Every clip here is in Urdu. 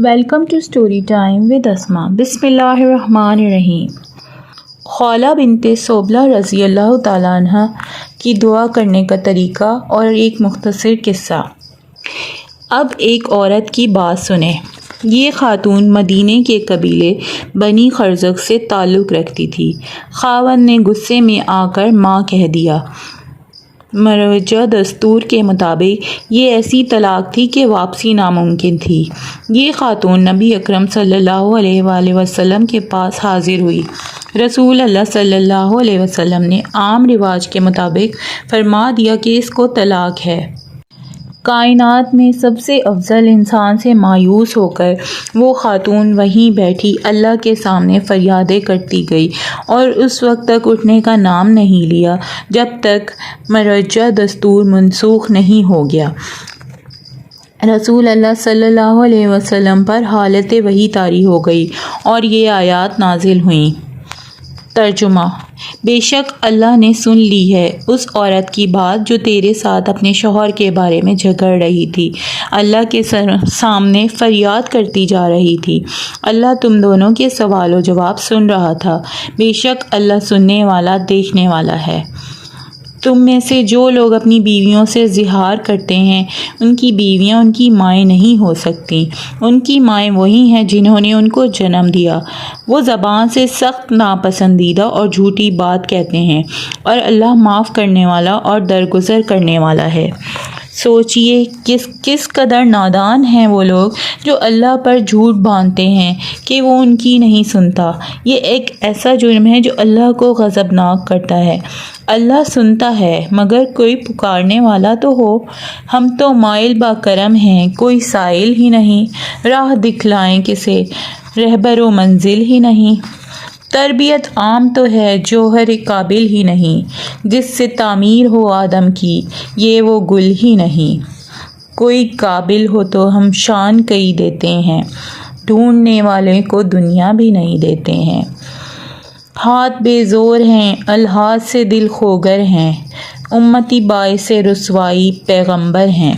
Welcome to story time with Asma. بسم اللہ الرحمن الرحیم۔ خولہ بنت صوبلہ رضی اللہ تعالیٰ عنہ کی دعا کرنے کا طریقہ اور ایک مختصر قصہ۔ اب ایک عورت کی بات سنیں۔ یہ خاتون مدینے کے قبیلے بنی خرزق سے تعلق رکھتی تھی۔ خاوند نے غصے میں آ کر ماں کہہ دیا۔ مروجہ دستور کے مطابق یہ ایسی طلاق تھی کہ واپسی ناممکن تھی۔ یہ خاتون نبی اکرم صلی اللہ علیہ وآلہ وسلم کے پاس حاضر ہوئی۔ رسول اللہ صلی اللہ علیہ وسلم نے عام رواج کے مطابق فرما دیا کہ اس کو طلاق ہے۔ کائنات میں سب سے افضل انسان سے مایوس ہو کر وہ خاتون وہیں بیٹھی اللہ کے سامنے فریادیں کرتی گئی اور اس وقت تک اٹھنے کا نام نہیں لیا جب تک مروجہ دستور منسوخ نہیں ہو گیا۔ رسول اللہ صلی اللہ علیہ وسلم پر حالت وحی طاری ہو گئی اور یہ آیات نازل ہوئیں۔ ترجمہ: بے شک اللہ نے سن لی ہے اس عورت کی بات جو تیرے ساتھ اپنے شوہر کے بارے میں جھگڑ رہی تھی، اللہ کے سامنے فریاد کرتی جا رہی تھی۔ اللہ تم دونوں کے سوال و جواب سن رہا تھا۔ بے شک اللہ سننے والا، دیکھنے والا ہے۔ تم میں سے جو لوگ اپنی بیویوں سے زہار کرتے ہیں ان کی بیویاں ان کی مائیں نہیں ہو سکتی۔ ان کی مائیں وہی ہیں جنہوں نے ان کو جنم دیا۔ وہ زبان سے سخت ناپسندیدہ اور جھوٹی بات کہتے ہیں اور اللہ معاف کرنے والا اور درگزر کرنے والا ہے۔ سوچئے کس قدر نادان ہیں وہ لوگ جو اللہ پر جھوٹ باندھتے ہیں کہ وہ ان کی نہیں سنتا۔ یہ ایک ایسا جرم ہے جو اللہ کو غضبناک کرتا ہے۔ اللہ سنتا ہے مگر کوئی پکارنے والا تو ہو۔ ہم تو مائل با کرم ہیں، کوئی سائل ہی نہیں، راہ دکھلائیں کسے، رہبر و منزل ہی نہیں۔ تربیت عام تو ہے جوہر قابل ہی نہیں، جس سے تعمیر ہو آدم کی یہ وہ گل ہی نہیں۔ کوئی قابل ہو تو ہم شان کئی دیتے ہیں، ڈھونڈنے والے کو دنیا بھی نہیں دیتے ہیں۔ ہاتھ بے زور ہیں، الحاظ سے دل خوگر ہیں، امتی باعث رسوائی پیغمبر ہیں۔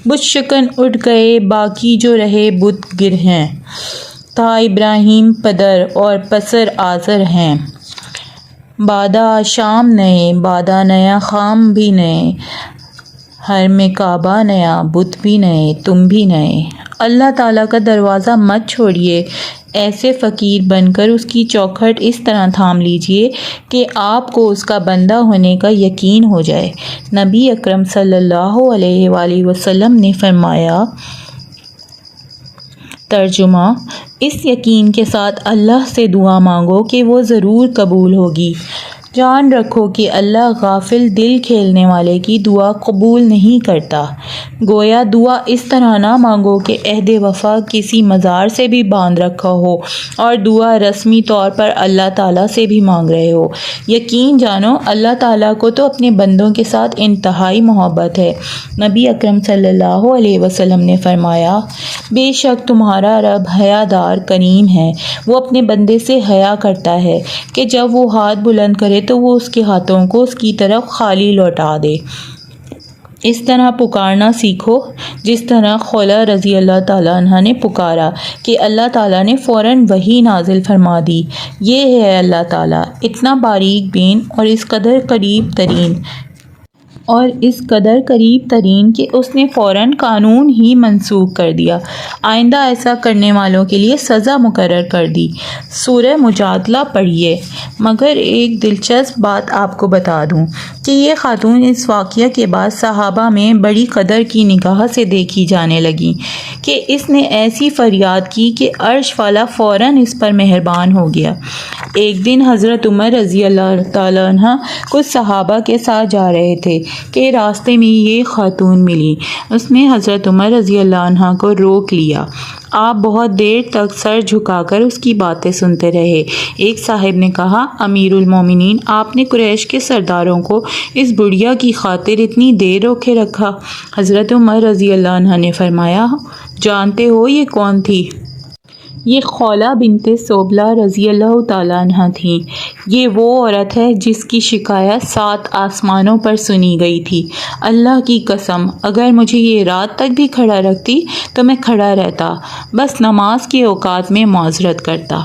بت شکن اٹھ گئے باقی جو رہے بت گر ہیں، تھا ابراہیم پدر اور پسر آزر ہیں۔ بادہ شام نئے، بادہ نیا خام بھی نئے، حرم کعبہ نیا، بت بھی نئے، تم بھی نئے۔ اللہ تعالیٰ کا دروازہ مت چھوڑیے، ایسے فقیر بن کر اس کی چوکھٹ اس طرح تھام لیجئے کہ آپ کو اس کا بندہ ہونے کا یقین ہو جائے۔ نبی اکرم صلی اللہ علیہ وآلہ وسلم نے فرمایا۔ ترجمہ: اس یقین کے ساتھ اللہ سے دعا مانگو کہ وہ ضرور قبول ہوگی۔ جان رکھو کہ اللہ غافل دل کھیلنے والے کی دعا قبول نہیں کرتا۔ گویا دعا اس طرح نہ مانگو کہ عہد وفا کسی مزار سے بھی باندھ رکھا ہو اور دعا رسمی طور پر اللہ تعالیٰ سے بھی مانگ رہے ہو۔ یقین جانو اللہ تعالیٰ کو تو اپنے بندوں کے ساتھ انتہائی محبت ہے۔ نبی اکرم صلی اللہ علیہ وسلم نے فرمایا، بے شک تمہارا رب حیا دار کریم ہے، وہ اپنے بندے سے حیا کرتا ہے کہ جب وہ ہاتھ بلند کرے تو وہ اس کے ہاتھوں کو اس کی طرف خالی لوٹا دے۔ اس طرح پکارنا سیکھو جس طرح خولہ رضی اللہ تعالیٰ عنہ نے پکارا کہ اللہ تعالیٰ نے فوراً وحی نازل فرما دی۔ یہ ہے اللہ تعالیٰ، اتنا باریک بین اور اس قدر قریب ترین کہ اس نے فوراً قانون ہی منسوخ کر دیا، آئندہ ایسا کرنے والوں کے لیے سزا مقرر کر دی۔ سورہ مجادلہ پڑھیے۔ مگر ایک دلچسپ بات آپ کو بتا دوں کہ یہ خاتون اس واقعہ کے بعد صحابہ میں بڑی قدر کی نگاہ سے دیکھی جانے لگی کہ اس نے ایسی فریاد کی کہ عرش والا فوراً اس پر مہربان ہو گیا۔ ایک دن حضرت عمر رضی اللہ تعالیٰ عنہ کچھ صحابہ کے ساتھ جا رہے تھے کہ راستے میں یہ خاتون ملی۔ اس نے حضرت عمر رضی اللہ عنہ کو روک لیا۔ آپ بہت دیر تک سر جھکا کر اس کی باتیں سنتے رہے۔ ایک صاحب نے کہا، امیر المومنین، آپ نے قریش کے سرداروں کو اس بڑھیا کی خاطر اتنی دیر روکے رکھا؟ حضرت عمر رضی اللہ عنہ نے فرمایا، جانتے ہو یہ کون تھی؟ یہ خولہ بنت صوبلہ رضی اللہ تعالیٰ عنہ تھیں۔ یہ وہ عورت ہے جس کی شکایت 7 آسمانوں پر سنی گئی تھی۔ اللہ کی قسم، اگر مجھے یہ رات تک بھی کھڑا رکھتی تو میں کھڑا رہتا، بس نماز کے اوقات میں معذرت کرتا۔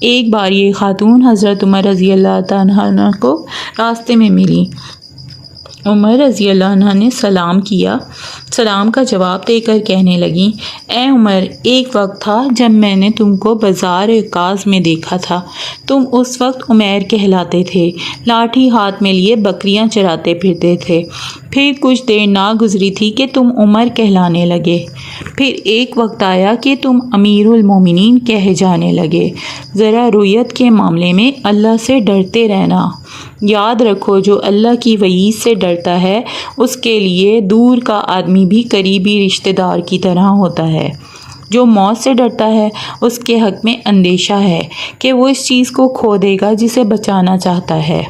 ایک بار یہ خاتون حضرت عمر رضی اللہ تعالیٰ عنہ کو راستے میں ملی۔ عمر رضی اللہ عنہ نے سلام کیا۔ سلام کا جواب دے کر کہنے لگیں، اے عمر، ایک وقت تھا جب میں نے تم کو بازار عکاظ میں دیکھا تھا۔ تم اس وقت عمیر کہلاتے تھے، لاٹھی ہاتھ میں لیے بکریاں چراتے پھرتے تھے۔ پھر کچھ دیر نہ گزری تھی کہ تم عمر کہلانے لگے۔ پھر ایک وقت آیا کہ تم امیر المومنین کہے جانے لگے۔ ذرا رویت کے معاملے میں اللہ سے ڈرتے رہنا۔ یاد رکھو، جو اللہ کی وعید سے ڈرتا ہے اس کے لیے دور کا آدمی بھی قریبی رشتہ دار کی طرح ہوتا ہے۔ جو موت سے ڈرتا ہے اس کے حق میں اندیشہ ہے کہ وہ اس چیز کو کھو دے گا جسے بچانا چاہتا ہے۔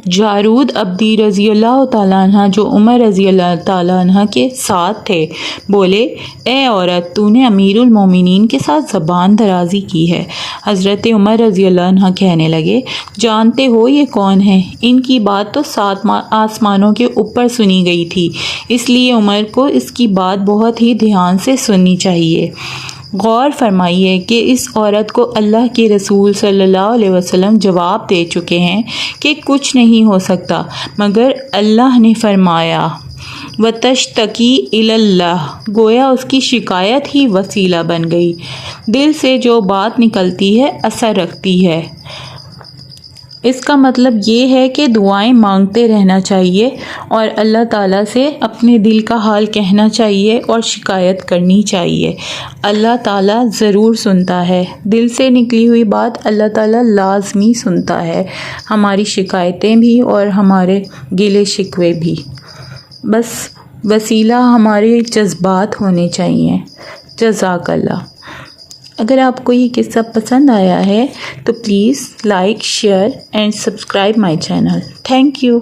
جارود عبدی رضی اللہ تعالیٰ عنہ جو عمر رضی اللہ تعالیٰ عنہ کے ساتھ تھے بولے، اے عورت، تو نے امیر المومنین کے ساتھ زبان درازی کی ہے۔ حضرت عمر رضی اللہ عنہ کہنے لگے، جانتے ہو یہ کون ہے؟ ان کی بات تو 7 آسمانوں کے اوپر سنی گئی تھی، اس لیے عمر کو اس کی بات بہت ہی دھیان سے سننی چاہیے۔ غور فرمائیے کہ اس عورت کو اللہ کے رسول صلی اللہ علیہ وسلم جواب دے چکے ہیں کہ کچھ نہیں ہو سکتا، مگر اللہ نے فرمایا وَتَشْتَكِي إِلَى اللَّهِ، گویا اس کی شکایت ہی وسیلہ بن گئی۔ دل سے جو بات نکلتی ہے اثر رکھتی ہے۔ اس کا مطلب یہ ہے کہ دعائیں مانگتے رہنا چاہیے اور اللہ تعالیٰ سے اپنے دل کا حال کہنا چاہیے اور شکایت کرنی چاہیے۔ اللہ تعالیٰ ضرور سنتا ہے، دل سے نکلی ہوئی بات اللہ تعالیٰ لازمی سنتا ہے، ہماری شکایتیں بھی اور ہمارے گلے شکوے بھی۔ بس وسیلہ ہمارے جذبات ہونے چاہیے۔ جزاک اللہ۔ اگر آپ کو یہ قصہ پسند آیا ہے تو please like, share and subscribe my channel. Thank you.